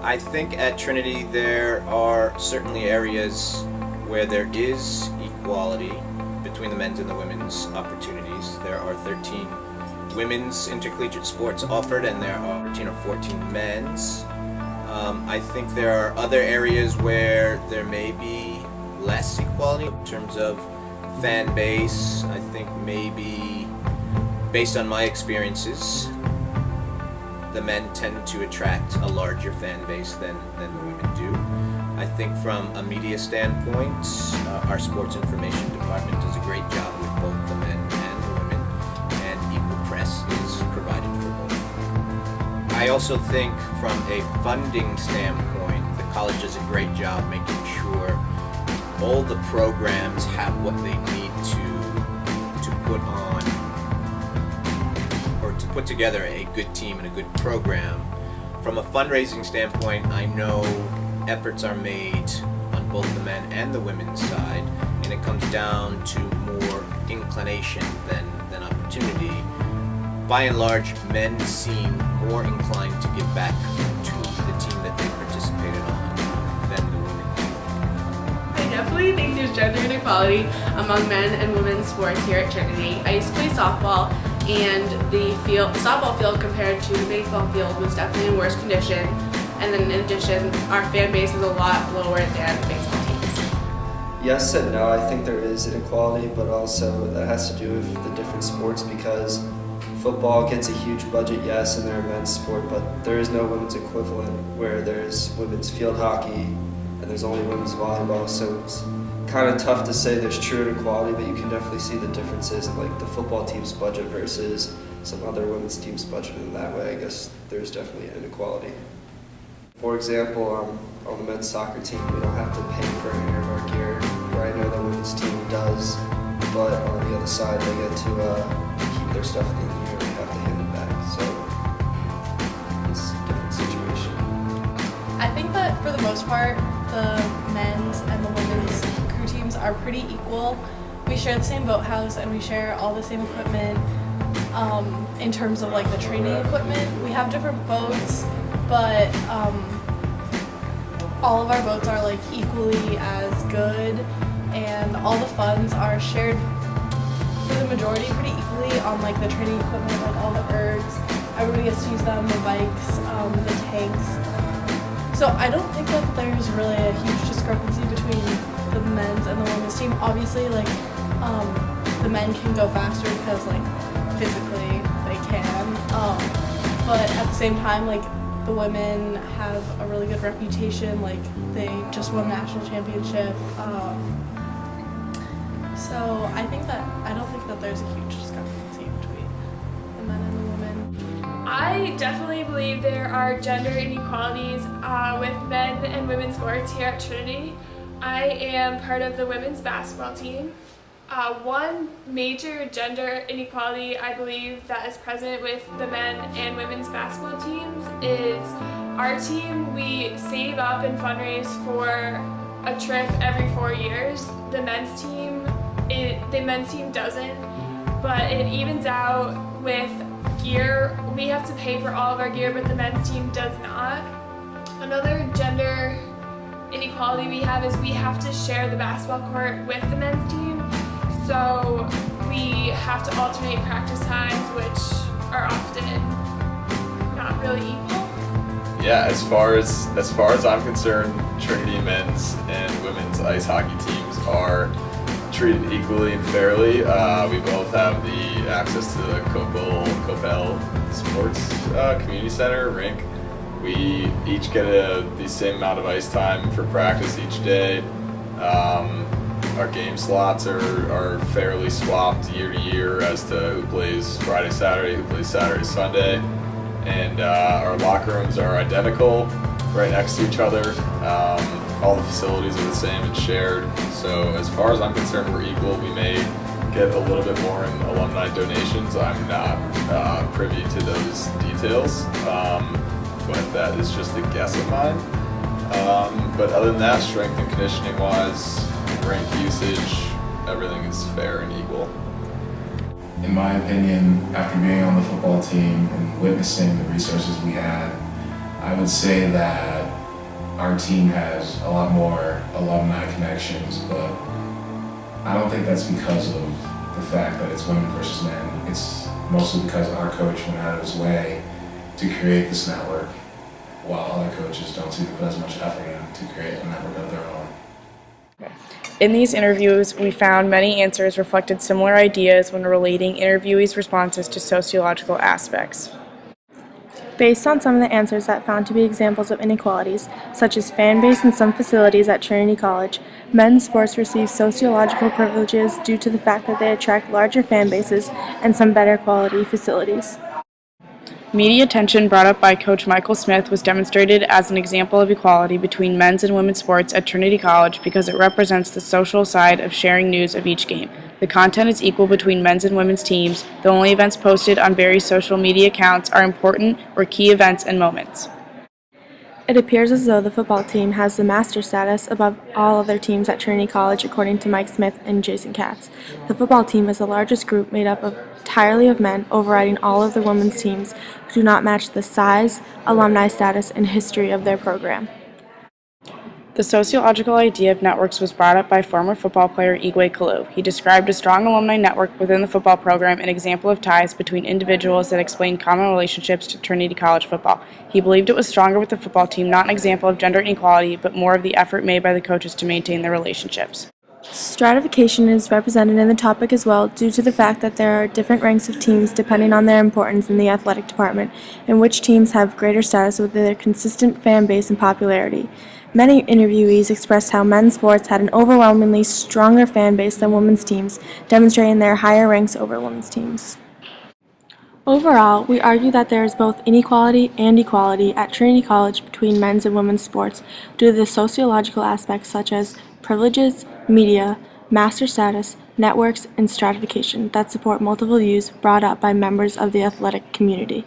I think at Trinity there are certainly areas where there is equality between the men's and the women's opportunities. There are 13 women's intercollegiate sports offered, and there are 13 or 14 men's. I think there are other areas where there may be less equality in terms of fan base. I think maybe, based on my experiences, the men tend to attract a larger fan base than the women do. I think from a media standpoint, our sports information department does a great job with both the men and the women, and equal press is provided for both. I also think from a funding standpoint, the college does a great job making sure all the programs have what they need to put on, or to put together a good team and a good program. From a fundraising standpoint, I know efforts are made on both the men and the women's side, and it comes down to more inclination than opportunity. By and large, men seem more inclined to give back to the team that they participated on than the women do. I definitely think there's gender inequality among men and women's sports here at Trinity. I used to play softball, and the softball field compared to the baseball field was definitely in worse condition. And then in addition, our fan base was a lot lower than baseball teams. Yes and no. I think there is inequality, but also that has to do with the different sports, because football gets a huge budget, yes, and they're a men's sport, but there is no women's equivalent where there's women's field hockey and there's only women's volleyball, so it's kind of tough to say there's true inequality, but you can definitely see the differences in like the football team's budget versus some other women's team's budget. In that way, I guess there's definitely inequality. For example, on the men's soccer team, we don't have to pay for any of our gear, where I know the women's team does, but on the other side, they get to keep their stuff at the end of the year, they have to hand it back, so it's a different situation. I think that for the most part, the men's and the women's crew teams are pretty equal. We share the same boathouse and we share all the same equipment. In terms of like the training equipment, we have different boats, but all of our boats are like equally as good, and all the funds are shared for the majority pretty equally on like the training equipment, like all the ergs. Everybody gets to use them, the bikes, the tanks. So I don't think that there's really a huge discrepancy between the men's and the women's team. Obviously, like the men can go faster because like physically they can, but at the same time, like the women have a really good reputation. Like they just won national championship. So I don't think that there's a huge discrepancy between the men and the women. I definitely believe there are gender inequalities with men and women's sports here at Trinity. I am part of the women's basketball team. One major gender inequality I believe that is present with the men and women's basketball teams is our team, we save up and fundraise for a trip every 4 years. The men's team doesn't, but it evens out with gear. We have to pay for all of our gear, but the men's team does not. Another gender inequality we have is we have to share the basketball court with the men's team. So we have to alternate practice times, which are often not really equal. Yeah, as far as I'm concerned, Trinity men's and women's ice hockey teams are treated equally and fairly. We both have the access to the Copel Sports Community Center rink. We each get the same amount of ice time for practice each day. Our game slots are fairly swapped year to year as to who plays Friday, Saturday, who plays Saturday, Sunday. And our locker rooms are identical, right next to each other. All the facilities are the same and shared. So as far as I'm concerned, we're equal. We may get a little bit more in alumni donations. I'm not privy to those details, but that is just a guess of mine. But other than that, strength and conditioning wise, rink usage, everything is fair and equal. In my opinion, after being on the football team and witnessing the resources we had, I would say that our team has a lot more alumni connections, but I don't think that's because of the fact that it's women versus men. It's mostly because our coach went out of his way to create this network, while other coaches don't seem to put as much effort in to create a network of their own. In these interviews, we found many answers reflected similar ideas when relating interviewees' responses to sociological aspects. Based on some of the answers that found to be examples of inequalities, such as fan base in some facilities at Trinity College, men's sports receive sociological privileges due to the fact that they attract larger fan bases and some better quality facilities. Media attention brought up by Coach Michael Smith was demonstrated as an example of equality between men's and women's sports at Trinity College because it represents the social side of sharing news of each game. The content is equal between men's and women's teams. The only events posted on various social media accounts are important or key events and moments. It appears as though the football team has the master status above all other teams at Trinity College, according to Mike Smith and Jason Katz. The football team is the largest group made up entirely of men, overriding all of the women's teams who do not match the size, alumni status, and history of their program. The sociological idea of networks was brought up by former football player Igwe Kalu. He described a strong alumni network within the football program, an example of ties between individuals that explain common relationships to Trinity College football. He believed it was stronger with the football team, not an example of gender inequality, but more of the effort made by the coaches to maintain their relationships. Stratification is represented in the topic as well due to the fact that there are different ranks of teams depending on their importance in the athletic department, and which teams have greater status with their consistent fan base and popularity. Many interviewees expressed how men's sports had an overwhelmingly stronger fan base than women's teams, demonstrating their higher ranks over women's teams. Overall, we argue that there is both inequality and equality at Trinity College between men's and women's sports due to the sociological aspects such as privileges, media, master status, networks, and stratification that support multiple views brought up by members of the athletic community.